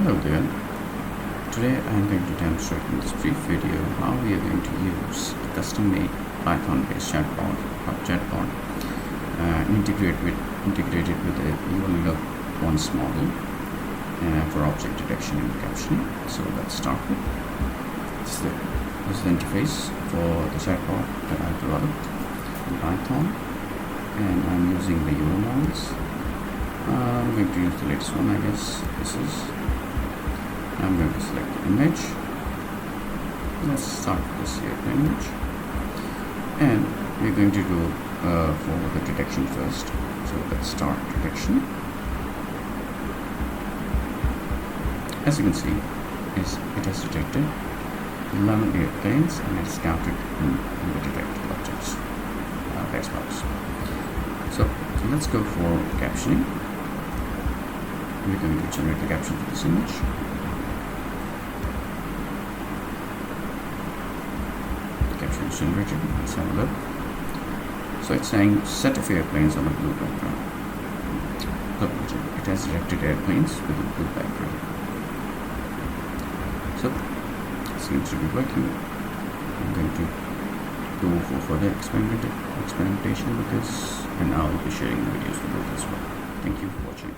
Hello there. Today I am going to demonstrate in this brief video how we are going to use a custom-made Python-based chatbot integrated with a YOLO once model for object detection and captioning. So let's start with this. Is the interface for the chatbot that I've developed in Python, and I'm using the YOLO models. I'm going to use the latest one, I guess. I'm going to select the image. Let's start with this here image, and we're going to do for the detection first. So let's start detection. As you can see, it has detected 11 airplanes and it's counted in the detected objects text box. So let's go for captioning. We're going to generate the caption for this image. The caption is generated. Let's have a look. So it's saying set of airplanes on a blue background. Look, it has detected airplanes with a blue background. So it seems to be working. I'm going to go for further experimentation with this, and I'll be sharing the videos with you as well. Thank you for watching.